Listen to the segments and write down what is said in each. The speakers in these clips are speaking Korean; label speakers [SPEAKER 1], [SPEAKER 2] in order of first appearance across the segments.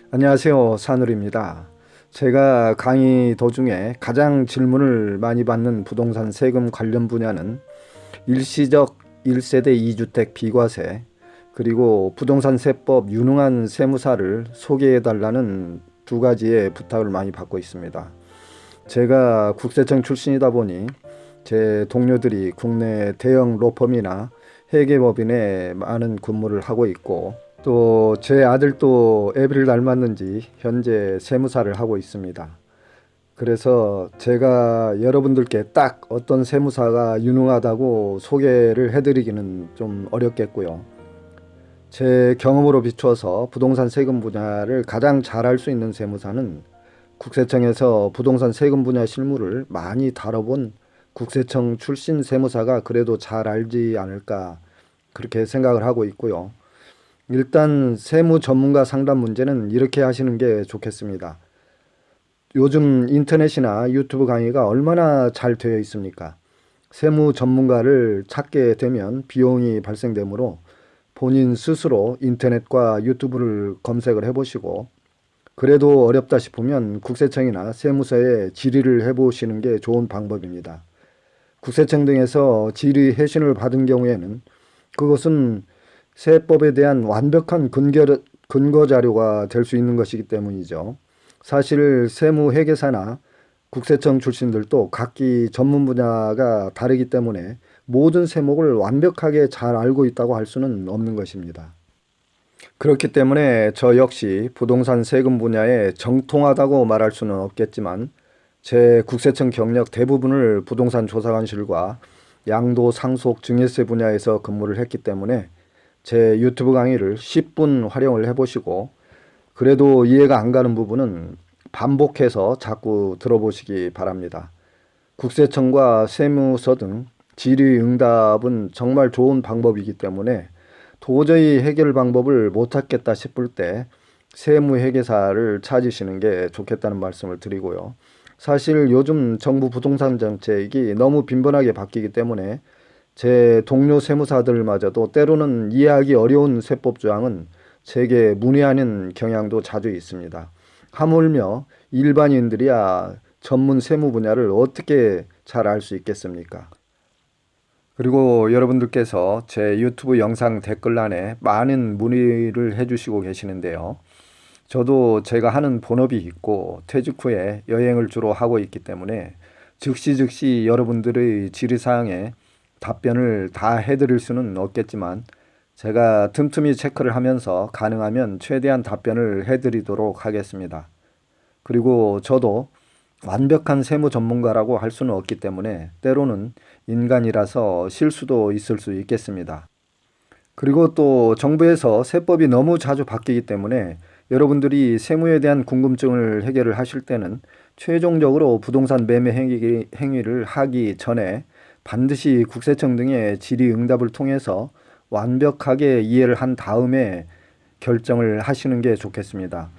[SPEAKER 1] 안녕하세요. 산울입니다. 제가 강의 도중에 가장 질문을 많이 받는 부동산 세금 관련 분야는 일시적 1세대 2주택 비과세, 그리고 부동산 세법 유능한 세무사를 소개해 달라는 두 가지의 부탁을 많이 받고 있습니다. 제가 국세청 출신이다 보니 제 동료들이 국내 대형 로펌이나 회계법인에 많은 근무를 하고 있고, 또 제 아들도 애비를 닮았는지 현재 세무사를 하고 있습니다. 그래서 제가 여러분들께 딱 어떤 세무사가 유능하다고 소개를 해드리기는 좀 어렵겠고요. 제 경험으로 비추어서 부동산 세금 분야를 가장 잘할 수 있는 세무사는 국세청에서 부동산 세금 분야 실무를 많이 다뤄본 국세청 출신 세무사가 그래도 잘 알지 않을까, 그렇게 생각을 하고 있고요. 일단 세무 전문가 상담 문제는 이렇게 하시는 게 좋겠습니다. 요즘 인터넷이나 유튜브 강의가 얼마나 잘 되어 있습니까? 세무 전문가를 찾게 되면 비용이 발생되므로 본인 스스로 인터넷과 유튜브를 검색을 해보시고, 그래도 어렵다 싶으면 국세청이나 세무서에 질의를 해보시는 게 좋은 방법입니다. 국세청 등에서 질의 해신을 받은 경우에는 그것은 세법에 대한 완벽한 근거 자료가 될 수 있는 것이기 때문이죠. 사실 세무회계사나 국세청 출신들도 각기 전문 분야가 다르기 때문에 모든 세목을 완벽하게 잘 알고 있다고 할 수는 없는 것입니다. 그렇기 때문에 저 역시 부동산 세금 분야에 정통하다고 말할 수는 없겠지만, 제 국세청 경력 대부분을 부동산 조사관실과 양도 상속 증여세 분야에서 근무를 했기 때문에 제 유튜브 강의를 10분 활용을 해보시고, 그래도 이해가 안 가는 부분은 반복해서 자꾸 들어보시기 바랍니다. 국세청과 세무서 등 질의응답은 정말 좋은 방법이기 때문에 도저히 해결 방법을 못 찾겠다 싶을 때 세무회계사를 찾으시는 게 좋겠다는 말씀을 드리고요. 사실 요즘 정부 부동산 정책이 너무 빈번하게 바뀌기 때문에 제 동료 세무사들마저도 때로는 이해하기 어려운 세법 조항은 제게 문의하는 경향도 자주 있습니다. 하물며 일반인들이야 전문 세무 분야를 어떻게 잘 알 수 있겠습니까? 그리고 여러분들께서 제 유튜브 영상 댓글란에 많은 문의를 해주시고 계시는데요. 저도 제가 하는 본업이 있고 퇴직 후에 여행을 주로 하고 있기 때문에 즉시 여러분들의 질의사항에 답변을 다 해드릴 수는 없겠지만, 제가 틈틈이 체크를 하면서 가능하면 최대한 답변을 해드리도록 하겠습니다. 그리고 저도 완벽한 세무 전문가라고 할 수는 없기 때문에 때로는 인간이라서 실수도 있을 수 있겠습니다. 그리고 또 정부에서 세법이 너무 자주 바뀌기 때문에 여러분들이 세무에 대한 궁금증을 해결을 하실 때는 최종적으로 부동산 매매 행위를 하기 전에 반드시 국세청 등의 질의응답을 통해서 완벽하게 이해를 한 다음에 결정을 하시는 게 좋겠습니다.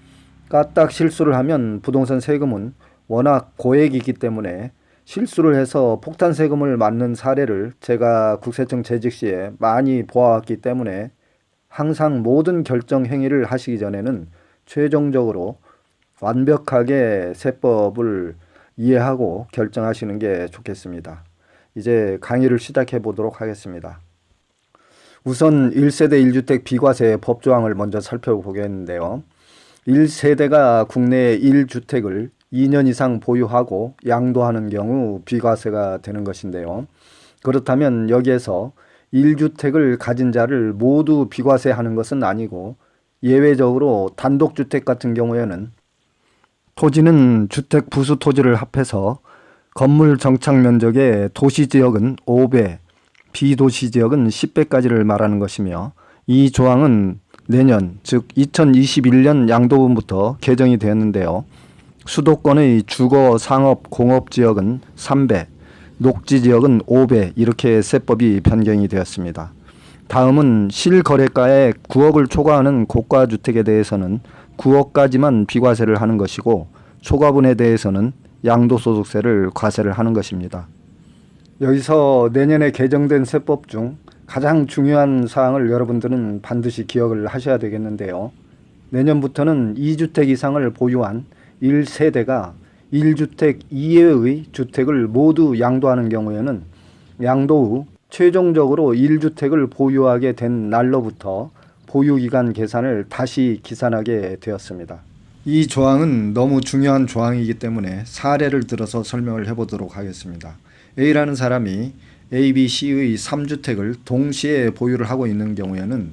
[SPEAKER 1] 까딱 실수를 하면 부동산 세금은 워낙 고액이기 때문에 실수를 해서 폭탄 세금을 맞는 사례를 제가 국세청 재직 시에 많이 보아왔기 때문에 항상 모든 결정 행위를 하시기 전에는 최종적으로 완벽하게 세법을 이해하고 결정하시는 게 좋겠습니다. 이제 강의를 시작해 보도록 하겠습니다. 우선 1세대 1주택 비과세 법조항을 먼저 살펴보겠는데요. 1세대가 국내 1주택을 2년 이상 보유하고 양도하는 경우 비과세가 되는 것인데요. 그렇다면 여기에서 1주택을 가진 자를 모두 비과세하는 것은 아니고, 예외적으로 단독주택 같은 경우에는 토지는 주택 부수 토지를 합해서 건물 정착 면적의 도시지역은 5배, 비도시지역은 10배까지를 말하는 것이며, 이 조항은 내년, 즉 2021년 양도분부터 개정이 되었는데요. 수도권의 주거, 상업, 공업지역은 3배, 녹지지역은 5배, 이렇게 세법이 변경이 되었습니다. 다음은 실거래가에 9억을 초과하는 고가주택에 대해서는 9억까지만 비과세를 하는 것이고, 초과분에 대해서는 양도소득세를 과세를 하는 것입니다. 여기서 내년에 개정된 세법 중 가장 중요한 사항을 여러분들은 반드시 기억을 하셔야 되겠는데요. 내년부터는 2주택 이상을 보유한 1세대가 1주택 이외의 주택을 모두 양도하는 경우에는 양도 후 최종적으로 1주택을 보유하게 된 날로부터 보유기간 계산을 다시 기산하게 되었습니다. 이 조항은 너무 중요한 조항이기 때문에 사례를 들어서 설명을 해보도록 하겠습니다. A라는 사람이 A, B, C의 3주택을 동시에 보유를 하고 있는 경우에는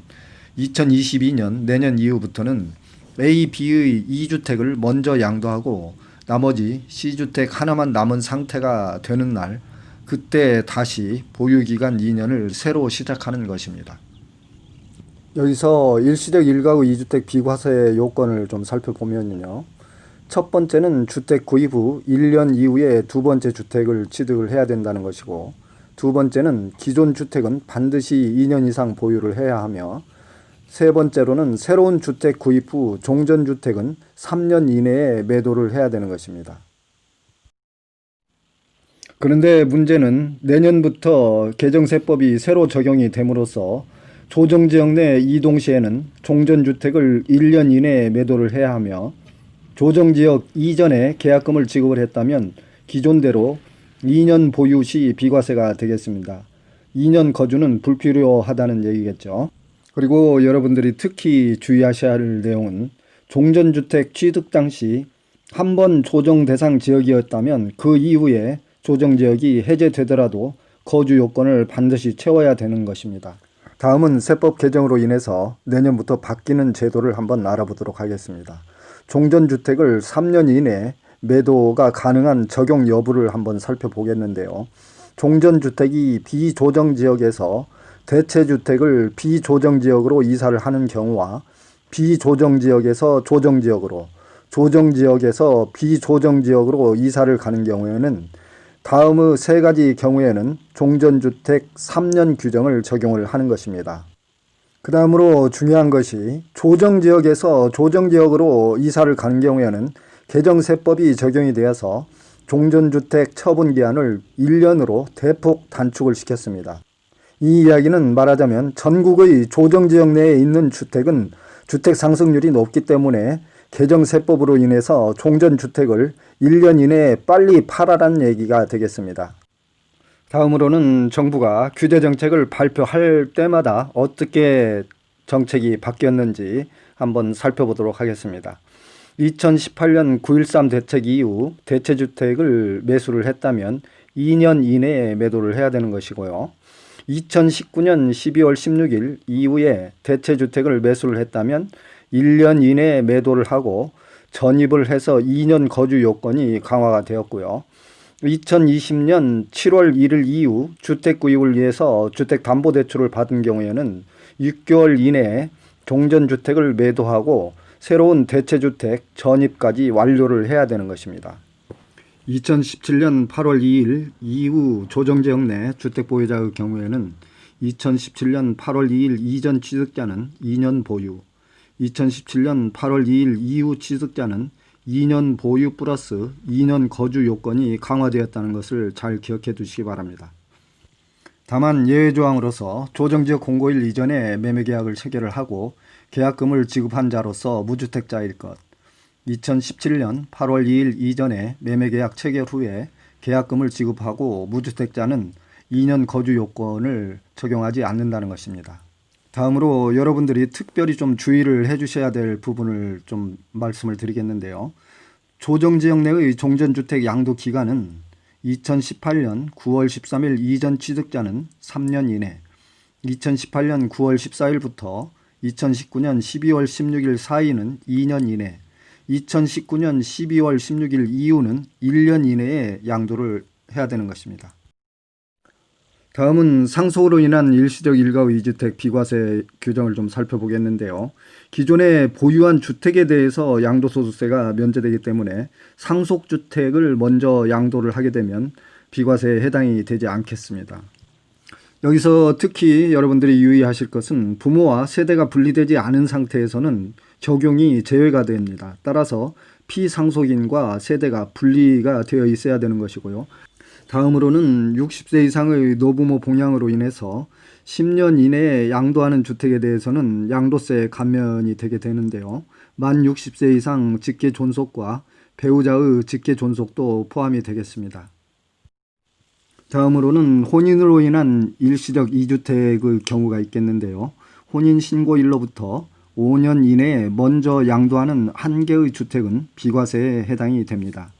[SPEAKER 1] 2022년 내년 이후부터는 A, B의 2주택을 먼저 양도하고 나머지 C주택 하나만 남은 상태가 되는 날, 그때 다시 보유기간 2년을 새로 시작하는 것입니다. 여기서 일시적 1가구 2주택 비과세 요건을 좀 살펴보면요. 첫 번째는 주택 구입 후 1년 이후에 두 번째 주택을 취득을 해야 된다는 것이고, 두 번째는 기존 주택은 반드시 2년 이상 보유를 해야 하며, 세 번째로는 새로운 주택 구입 후 종전주택은 3년 이내에 매도를 해야 되는 것입니다. 그런데 문제는 내년부터 개정세법이 새로 적용이 됨으로써 조정지역 내 이동 시에는 종전주택을 1년 이내에 매도를 해야 하며, 조정지역 이전에 계약금을 지급을 했다면 기존대로 2년 보유 시 비과세가 되겠습니다. 2년 거주는 불필요하다는 얘기겠죠. 그리고 여러분들이 특히 주의하셔야 할 내용은 종전주택 취득 당시 한 번 조정 대상 지역이었다면 그 이후에 조정지역이 해제되더라도 거주 요건을 반드시 채워야 되는 것입니다. 다음은 세법 개정으로 인해서 내년부터 바뀌는 제도를 한번 알아보도록 하겠습니다. 종전주택을 3년 이내 매도가 가능한 적용 여부를 한번 살펴보겠는데요. 종전주택이 비조정지역에서 대체주택을 비조정지역으로 이사를 하는 경우와 비조정지역에서 조정지역으로, 조정지역에서 비조정지역으로 이사를 가는 경우에는 다음의 세 가지 경우에는 종전주택 3년 규정을 적용을 하는 것입니다. 그 다음으로 중요한 것이 조정지역에서 조정지역으로 이사를 가는 경우에는 개정세법이 적용이 되어서 종전주택 처분기한을 1년으로 대폭 단축을 시켰습니다. 이 이야기는 말하자면 전국의 조정지역 내에 있는 주택은 주택 상승률이 높기 때문에 개정세법으로 인해서 종전주택을 1년 이내에 빨리 팔아라는 얘기가 되겠습니다. 다음으로는 정부가 규제정책을 발표할 때마다 어떻게 정책이 바뀌었는지 한번 살펴보도록 하겠습니다. 2018년 9.13 대책 이후 대체주택을 매수를 했다면 2년 이내에 매도를 해야 되는 것이고요. 2019년 12월 16일 이후에 대체주택을 매수를 했다면 1년 이내에 매도를 하고 전입을 해서 2년 거주 요건이 강화가 되었고요. 2020년 7월 1일 이후 주택 구입을 위해서 주택담보대출을 받은 경우에는 6개월 이내에 종전주택을 매도하고 새로운 대체주택 전입까지 완료를 해야 되는 것입니다. 2017년 8월 2일 이후 조정지역 내 주택 보유자의 경우에는 2017년 8월 2일 이전 취득자는 2년 보유, 2017년 8월 2일 이후 취득자는 2년 보유 플러스 2년 거주 요건이 강화되었다는 것을 잘 기억해 두시기 바랍니다. 다만 예외조항으로서 조정지역 공고일 이전에 매매계약을 체결을 하고 계약금을 지급한 자로서 무주택자일 것, 2017년 8월 2일 이전에 매매계약 체결 후에 계약금을 지급하고 무주택자는 2년 거주 요건을 적용하지 않는다는 것입니다. 다음으로 여러분들이 특별히 좀 주의를 해주셔야 될 부분을 좀 말씀을 드리겠는데요. 조정지역 내의 종전주택 양도 기간은 2018년 9월 13일 이전 취득자는 3년 이내, 2018년 9월 14일부터 2019년 12월 16일 사이는 2년 이내, 2019년 12월 16일 이후는 1년 이내에 양도를 해야 되는 것입니다. 다음은 상속으로 인한 일시적 1가구 2주택 비과세 규정을 좀 살펴보겠는데요. 기존에 보유한 주택에 대해서 양도소득세가 면제되기 때문에 상속주택을 먼저 양도를 하게 되면 비과세에 해당이 되지 않겠습니다. 여기서 특히 여러분들이 유의하실 것은 부모와 세대가 분리되지 않은 상태에서는 적용이 제외가 됩니다. 따라서 피상속인과 세대가 분리가 되어 있어야 되는 것이고요. 다음으로는 60세 이상의 노부모 봉양으로 인해서 10년 이내에 양도하는 주택에 대해서는 양도세 감면이 되게 되는데요. 만 60세 이상 직계 존속과 배우자의 직계 존속도 포함이 되겠습니다. 다음으로는 혼인으로 인한 일시적 2주택의 경우가 있겠는데요. 혼인 신고일로부터 5년 이내에 먼저 양도하는 한 개의 주택은 비과세에 해당이 됩니다.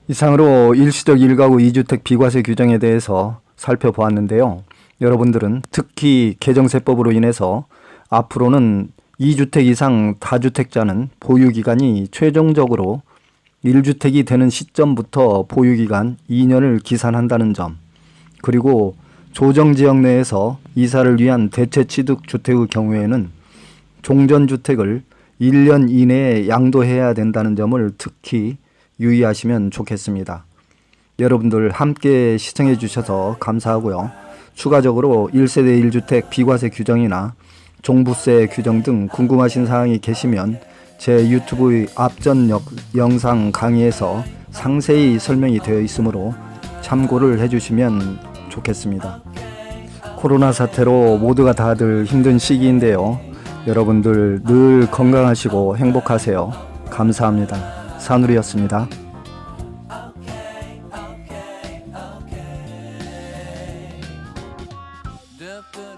[SPEAKER 1] 이상으로 일시적 1가구 2주택 비과세 규정에 대해서 살펴보았는데요. 여러분들은 특히 개정세법으로 인해서 앞으로는 2주택 이상 다주택자는 보유기간이 최종적으로 1주택이 되는 시점부터 보유기간 2년을 기산한다는 점, 그리고 조정지역 내에서 이사를 위한 대체취득주택의 경우에는 종전주택을 1년 이내에 양도해야 된다는 점을 특히 유의하시면 좋겠습니다. 여러분들 함께 시청해 주셔서 감사하고요. 추가적으로 1세대 1주택 비과세 규정이나 종부세 규정 등 궁금하신 사항이 계시면 제 유튜브의 앞전 영상 강의에서 상세히 설명이 되어 있으므로 참고를 해주시면 좋겠습니다. 코로나 사태로 모두가 다들 힘든 시기인데요. 여러분들 늘 건강하시고 행복하세요. 감사합니다. 산울이었습니다.
[SPEAKER 2] Okay.